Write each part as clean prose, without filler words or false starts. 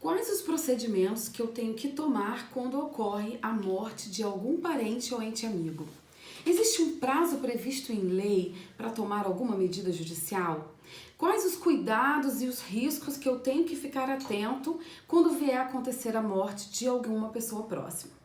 Quais os procedimentos que eu tenho que tomar quando ocorre a morte de algum parente ou ente amigo? Existe um prazo previsto em lei para tomar alguma medida judicial? Quais os cuidados e os riscos que eu tenho que ficar atento quando vier a acontecer a morte de alguma pessoa próxima?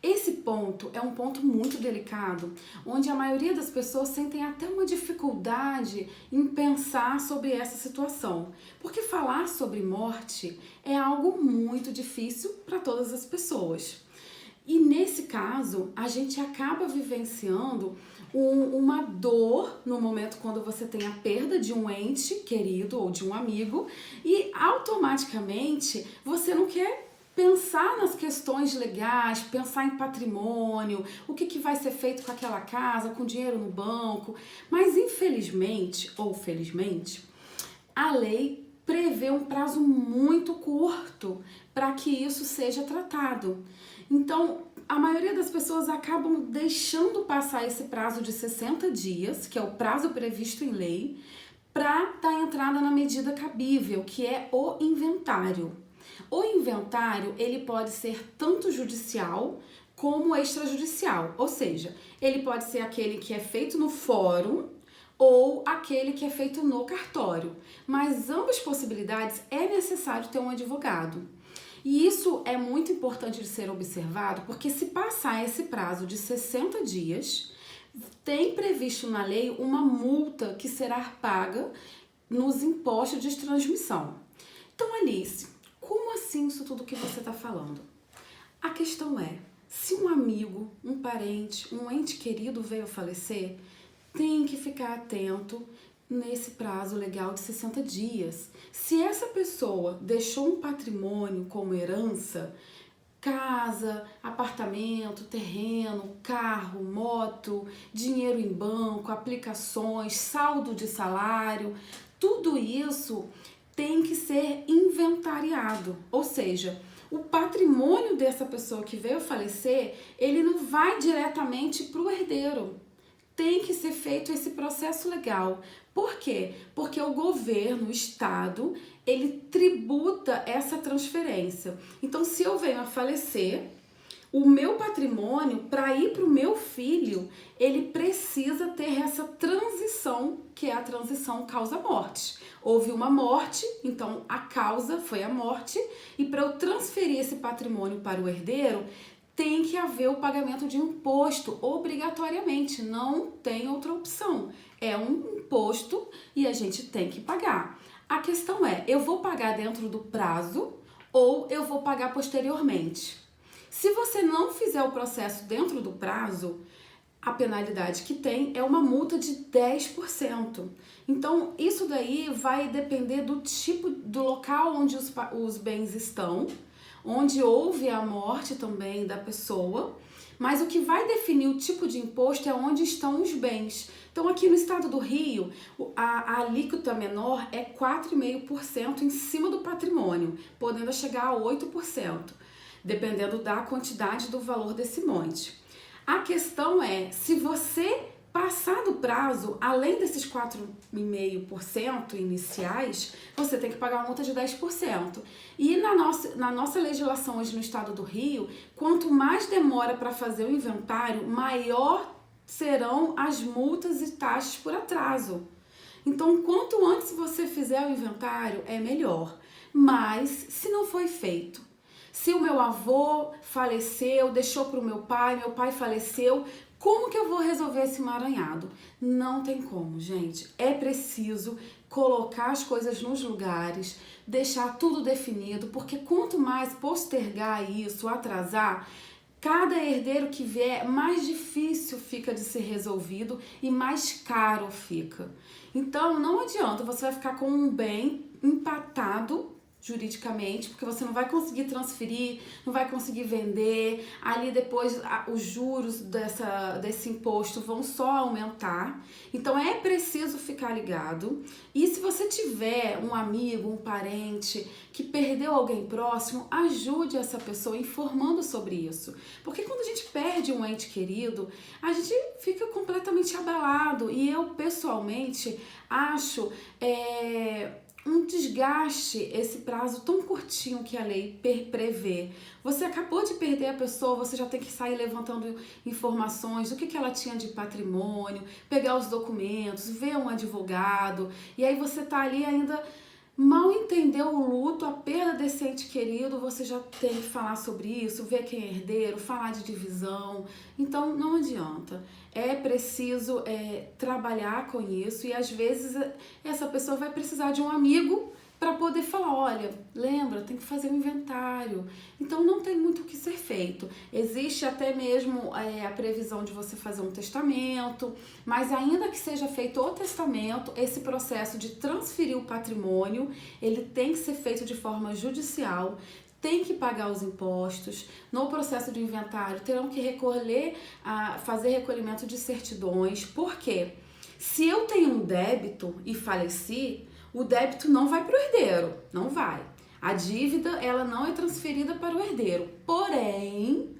Esse ponto é um ponto muito delicado, onde a maioria das pessoas sentem até uma dificuldade em pensar sobre essa situação, porque falar sobre morte é algo muito difícil para todas as pessoas. E nesse caso, a gente acaba vivenciando uma dor no momento quando você tem a perda de um ente querido ou de um amigo e automaticamente você não quer pensar nas questões legais, pensar em patrimônio, o que vai ser feito com aquela casa, com dinheiro no banco. Mas infelizmente ou felizmente, a lei prevê um prazo muito curto para que isso seja tratado. Então, a maioria das pessoas acabam deixando passar esse prazo de 60 dias, que é o prazo previsto em lei, para dar entrada na medida cabível, que é o inventário. O inventário, ele pode ser tanto judicial como extrajudicial, ou seja, ele pode ser aquele que é feito no fórum ou aquele que é feito no cartório, mas ambas possibilidades é necessário ter um advogado. E isso é muito importante de ser observado, porque se passar esse prazo de 60 dias, tem previsto na lei uma multa que será paga nos impostos de transmissão. Então, Alice, como assim isso tudo que você está falando? A questão é, se um amigo, um parente, um ente querido veio a falecer, tem que ficar atento nesse prazo legal de 60 dias. Se essa pessoa deixou um patrimônio como herança, casa, apartamento, terreno, carro, moto, dinheiro em banco, aplicações, saldo de salário, tudo isso tem que ser inventariado, ou seja, o patrimônio dessa pessoa que veio a falecer, ele não vai diretamente para o herdeiro. Tem que ser feito esse processo legal. Por quê? Porque o governo, o Estado, ele tributa essa transferência. Então, se eu venho a falecer, o meu patrimônio, para ir para o meu filho, ele precisa ter essa transição, que é a transição causa-morte. Houve uma morte, então a causa foi a morte, e para eu transferir esse patrimônio para o herdeiro, tem que haver o pagamento de imposto, obrigatoriamente, não tem outra opção. É um imposto e a gente tem que pagar. A questão é, eu vou pagar dentro do prazo ou eu vou pagar posteriormente? Se você não fizer o processo dentro do prazo, a penalidade que tem é uma multa de 10%. Então, isso daí vai depender do tipo, do local onde os bens estão, onde houve a morte também da pessoa, mas o que vai definir o tipo de imposto é onde estão os bens. Então, aqui no estado do Rio, a alíquota menor é 4,5% em cima do patrimônio, podendo chegar a 8%, dependendo da quantidade do valor desse monte. A questão é, se você passar do prazo, além desses 4,5% iniciais, você tem que pagar uma multa de 10%. E na nossa legislação hoje no estado do Rio, quanto mais demora para fazer o inventário, maior serão as multas e taxas por atraso. Então, quanto antes você fizer o inventário, é melhor. Mas, se não foi feito, se o meu avô faleceu, deixou para o meu pai faleceu, como que eu vou resolver esse emaranhado? Não tem como, gente. É preciso colocar as coisas nos lugares, deixar tudo definido, porque quanto mais postergar isso, atrasar, cada herdeiro que vier, mais difícil fica de ser resolvido e mais caro fica. Então, não adianta, você vai ficar com um bem empatado juridicamente, porque você não vai conseguir transferir, não vai conseguir vender, ali depois os juros desse imposto vão só aumentar. Então é preciso ficar ligado. E se você tiver um amigo, um parente que perdeu alguém próximo, ajude essa pessoa informando sobre isso. Porque quando a gente perde um ente querido, a gente fica completamente abalado. E eu, pessoalmente, acho um desgaste esse prazo tão curtinho que a lei prevê. Você acabou de perder a pessoa, você já tem que sair levantando informações do que ela tinha de patrimônio, pegar os documentos, ver um advogado, e aí você tá ali ainda mal entendeu o luto, a perda desse ente querido, você já tem que falar sobre isso, ver quem é herdeiro, falar de divisão. Então não adianta. É preciso trabalhar com isso e às vezes essa pessoa vai precisar de um amigo para poder falar, olha, lembra, tem que fazer um inventário. Então não tem muito o que ser feito. Existe até mesmo a previsão de você fazer um testamento, mas ainda que seja feito o testamento, esse processo de transferir o patrimônio, ele tem que ser feito de forma judicial, tem que pagar os impostos. No processo de inventário, terão que fazer recolhimento de certidões. Por quê? Se eu tenho um débito e faleci, o débito não vai para o herdeiro, não vai. A dívida, ela não é transferida para o herdeiro. Porém,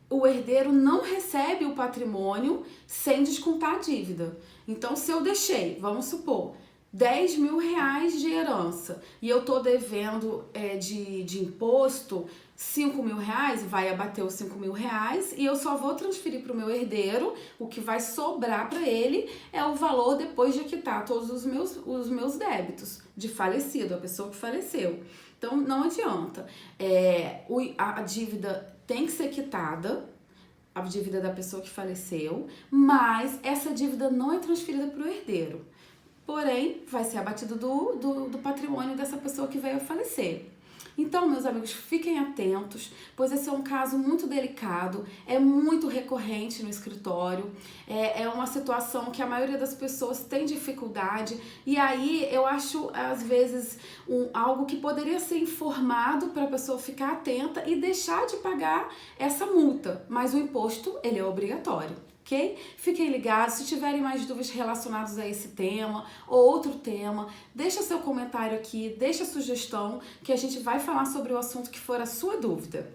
o herdeiro não recebe o patrimônio sem descontar a dívida. Então, se eu deixei, vamos supor, 10 mil reais de herança e eu tô devendo de imposto 5 mil reais, vai abater os 5 mil reais e eu só vou transferir para o meu herdeiro. O que vai sobrar para ele é o valor depois de quitar todos os meus débitos de falecido, a pessoa que faleceu. Então não adianta. A dívida tem que ser quitada, a dívida da pessoa que faleceu, mas essa dívida não é transferida para o herdeiro. Porém, vai ser abatido do patrimônio dessa pessoa que veio a falecer. Então, meus amigos, fiquem atentos, pois esse é um caso muito delicado, é muito recorrente no escritório, é uma situação que a maioria das pessoas tem dificuldade, e aí eu acho, às vezes, algo que poderia ser informado para a pessoa ficar atenta e deixar de pagar essa multa, mas o imposto, ele é obrigatório. Ok? Fiquem ligados, se tiverem mais dúvidas relacionadas a esse tema ou outro tema, deixa seu comentário aqui, deixa sugestão que a gente vai falar sobre o assunto que for a sua dúvida.